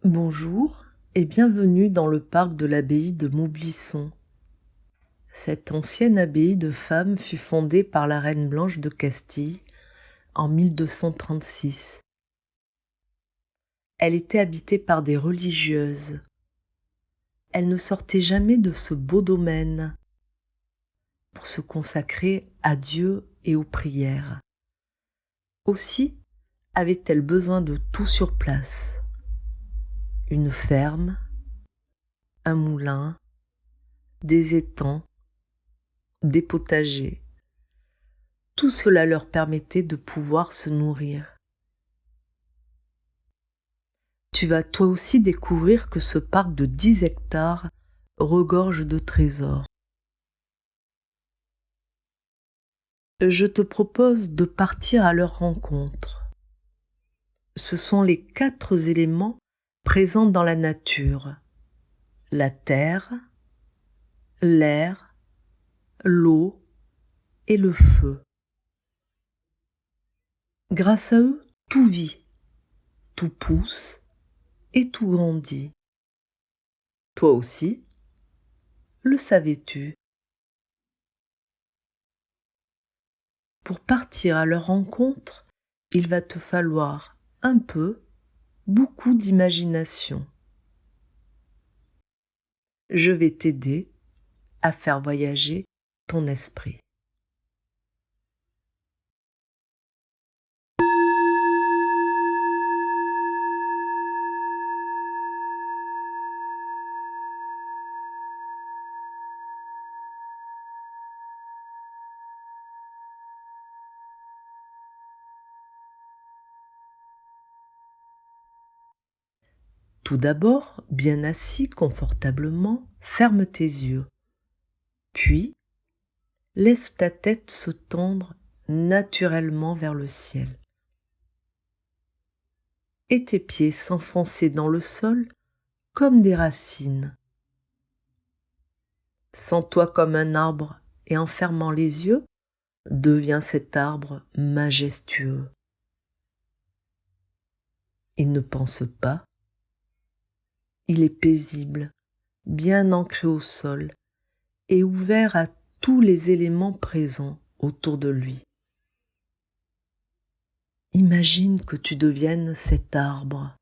Bonjour et bienvenue dans le parc de l'abbaye de Montblisson. Cette ancienne abbaye de femmes fut fondée par la reine Blanche de Castille en 1236. Elle était habitée par des religieuses. Elle ne sortait jamais de ce beau domaine pour se consacrer à Dieu et aux prières. Aussi avait-elle besoin de tout sur place. Une ferme, un moulin, des étangs, des potagers. Tout cela leur permettait de pouvoir se nourrir. Tu vas toi aussi découvrir que ce parc de 10 hectares regorge de trésors. Je te propose de partir à leur rencontre. Ce sont les 4 éléments présents dans la nature: la terre, l'air, l'eau et le feu. Grâce à eux, tout vit, tout pousse et tout grandit. Toi aussi, le savais-tu? Pour partir à leur rencontre, il va te falloir un peu, beaucoup d'imagination. Je vais t'aider à faire voyager ton esprit. Tout d'abord, bien assis confortablement, ferme tes yeux. Puis, laisse ta tête se tendre naturellement vers le ciel. Et tes pieds s'enfoncer dans le sol comme des racines. Sens-toi comme un arbre et en fermant les yeux, deviens cet arbre majestueux. Il ne pense pas, il est paisible, bien ancré au sol et ouvert à tous les éléments présents autour de lui. Imagine que tu deviennes cet arbre,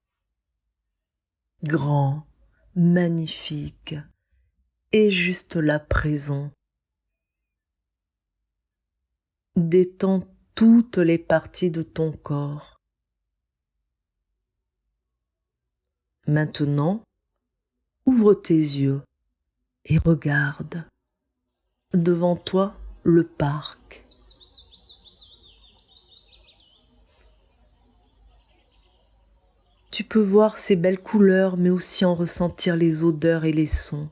grand, magnifique, et juste là présent. Détends toutes les parties de ton corps. Maintenant, ouvre tes yeux et regarde. Devant toi, le parc. Tu peux voir ces belles couleurs, mais aussi en ressentir les odeurs et les sons.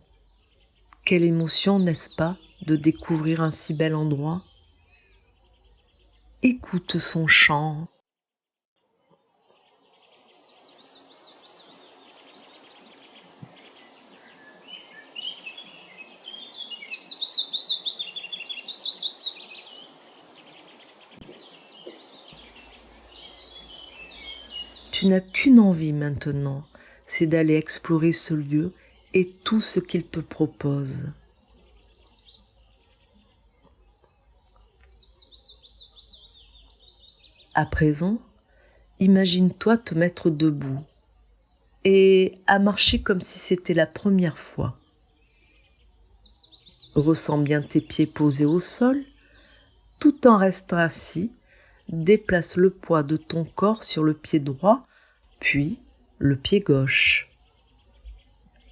Quelle émotion, n'est-ce pas, de découvrir un si bel endroit? Écoute son chant. Tu n'as qu'une envie maintenant, c'est d'aller explorer ce lieu et tout ce qu'il te propose. À présent, imagine-toi te mettre debout et à marcher comme si c'était la première fois. Ressens bien tes pieds posés au sol, tout en restant assis. Déplace le poids de ton corps sur le pied droit, puis le pied gauche.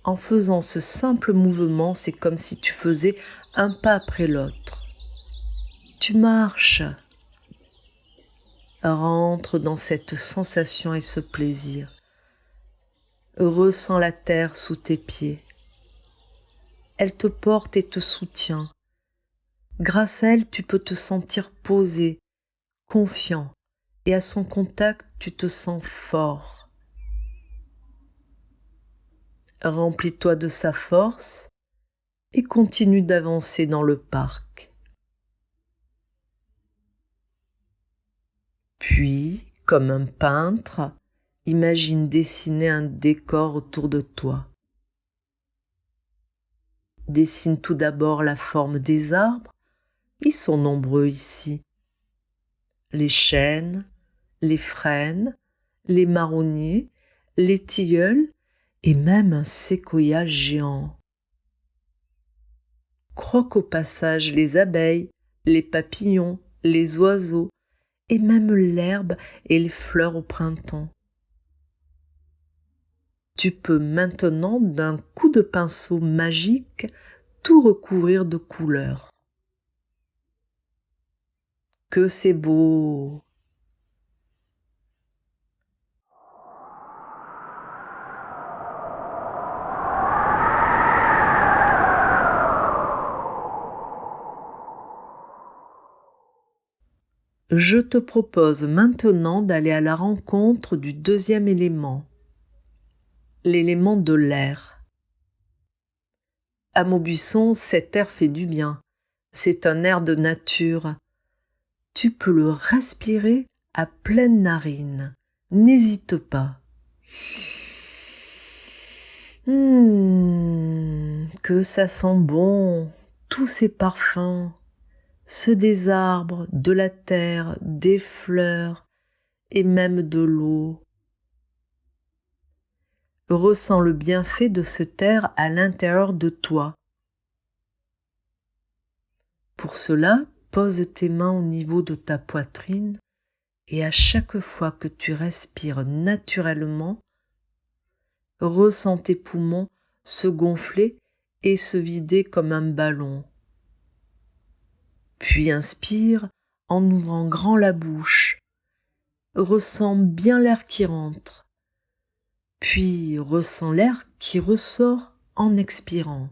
En faisant ce simple mouvement, c'est comme si tu faisais un pas après l'autre. Tu marches. Rentre dans cette sensation et ce plaisir. Ressens la terre sous tes pieds. Elle te porte et te soutient. Grâce à elle, tu peux te sentir posé, confiant, et à son contact, tu te sens fort. Remplis-toi de sa force et continue d'avancer dans le parc. Puis, comme un peintre, Imagine dessiner un décor autour de toi. Dessine tout d'abord la forme des arbres. Ils sont nombreux ici. Les chênes, les frênes, les marronniers, les tilleuls et même un séquoia géant. Croque au passage les abeilles, les papillons, les oiseaux et même l'herbe et les fleurs au printemps. Tu peux maintenant, d'un coup de pinceau magique, tout recouvrir de couleurs. Que c'est beau! Je te propose maintenant d'aller à la rencontre du deuxième élément, l'élément de l'air. À Maubuisson, cet air fait du bien. C'est un air de nature. Tu peux le respirer à pleine narine. N'hésite pas. Que ça sent bon, tous ces parfums, ceux des arbres, de la terre, des fleurs et même de l'eau. Ressens le bienfait de cet air à l'intérieur de toi. Pour cela, pose tes mains au niveau de ta poitrine et à chaque fois que tu respires naturellement, ressens tes poumons se gonfler et se vider comme un ballon. Puis inspire en ouvrant grand la bouche. Ressens bien l'air qui rentre. Puis ressens l'air qui ressort en expirant.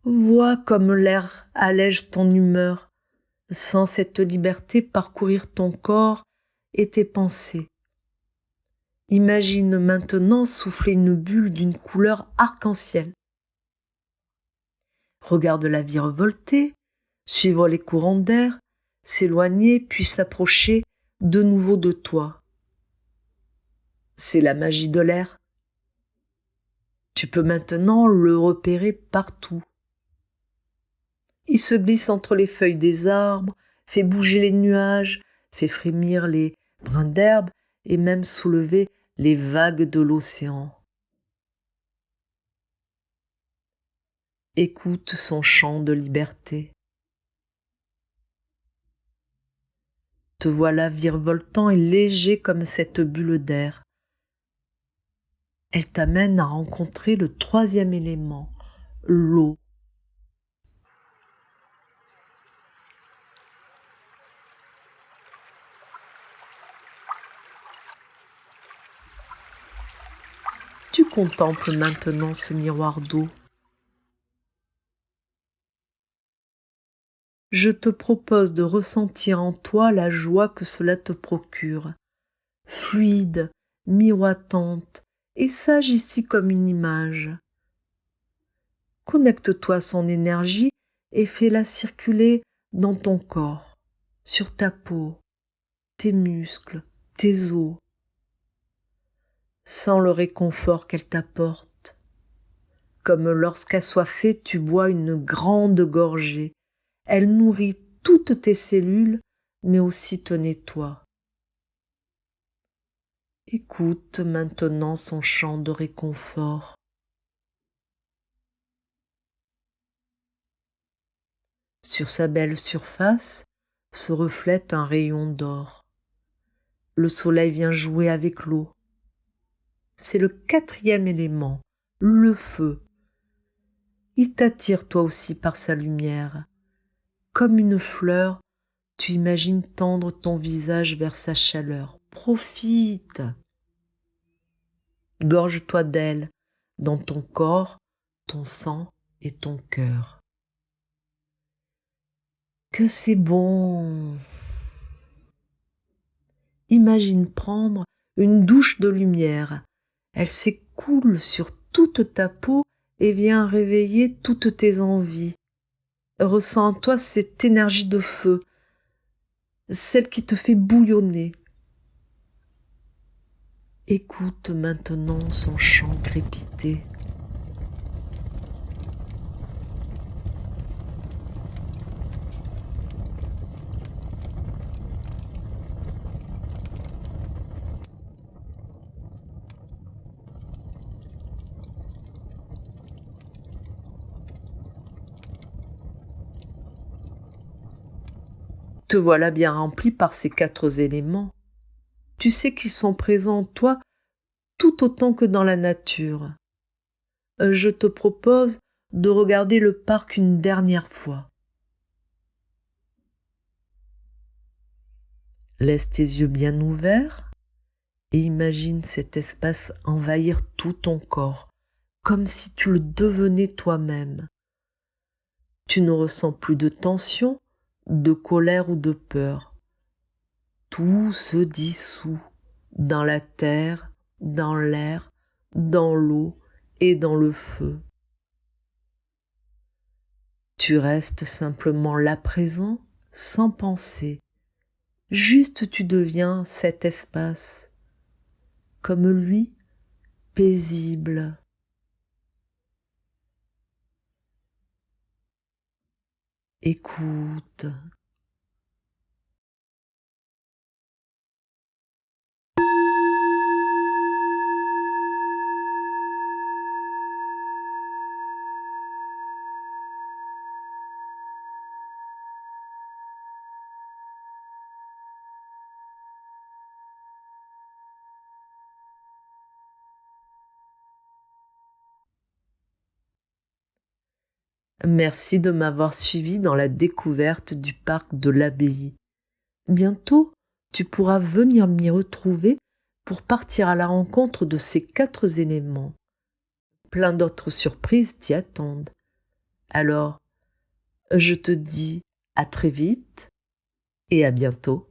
Vois comme l'air allège ton humeur. Sens cette liberté parcourir ton corps et tes pensées. Imagine maintenant souffler une bulle d'une couleur arc-en-ciel. Regarde la vie revolter, suivre les courants d'air, s'éloigner puis s'approcher de nouveau de toi. C'est la magie de l'air. Tu peux maintenant le repérer partout. Il se glisse entre les feuilles des arbres, fait bouger les nuages, fait frémir les brins d'herbe et même soulever les vagues de l'océan. Écoute son chant de liberté. Te voilà virevoltant et léger comme cette bulle d'air. Elle t'amène à rencontrer le troisième élément, l'eau. Tu contemples maintenant ce miroir d'eau. Je te propose de ressentir en toi la joie que cela te procure, fluide, miroitante et sage ici comme une image. Connecte-toi à son énergie et fais-la circuler dans ton corps, sur ta peau, tes muscles, tes os. Sens le réconfort qu'elle t'apporte, comme lorsqu'assoiffé tu bois une grande gorgée. Elle nourrit toutes tes cellules, mais aussi te nettoie. Écoute maintenant son chant de réconfort. Sur sa belle surface se reflète un rayon d'or. Le soleil vient jouer avec l'eau. C'est le quatrième élément, le feu. Il t'attire toi aussi par sa lumière. Comme une fleur, tu imagines tendre ton visage vers sa chaleur. Profite. Gorge-toi d'elle dans ton corps, ton sang et ton cœur. Que c'est bon! Imagine prendre une douche de lumière. Elle s'écoule sur toute ta peau et vient réveiller toutes tes envies. Ressens en toi cette énergie de feu, celle qui te fait bouillonner. Écoute maintenant son chant crépiter. Te voilà bien rempli par ces 4 éléments. Tu sais qu'ils sont présents en toi tout autant que dans la nature. Je te propose de regarder le parc une dernière fois. Laisse tes yeux bien ouverts et imagine cet espace envahir tout ton corps, comme si tu le devenais toi-même. Tu ne ressens plus de tension, de colère ou de peur. Tout se dissout dans la terre, dans l'air, dans l'eau et dans le feu. Tu restes simplement là présent, sans penser. Juste tu deviens cet espace, comme lui, paisible. Écoute. Merci de m'avoir suivi dans la découverte du parc de l'Abbaye. Bientôt, tu pourras venir m'y retrouver pour partir à la rencontre de ces 4 éléments. Plein d'autres surprises t'y attendent. Alors, je te dis à très vite et à bientôt.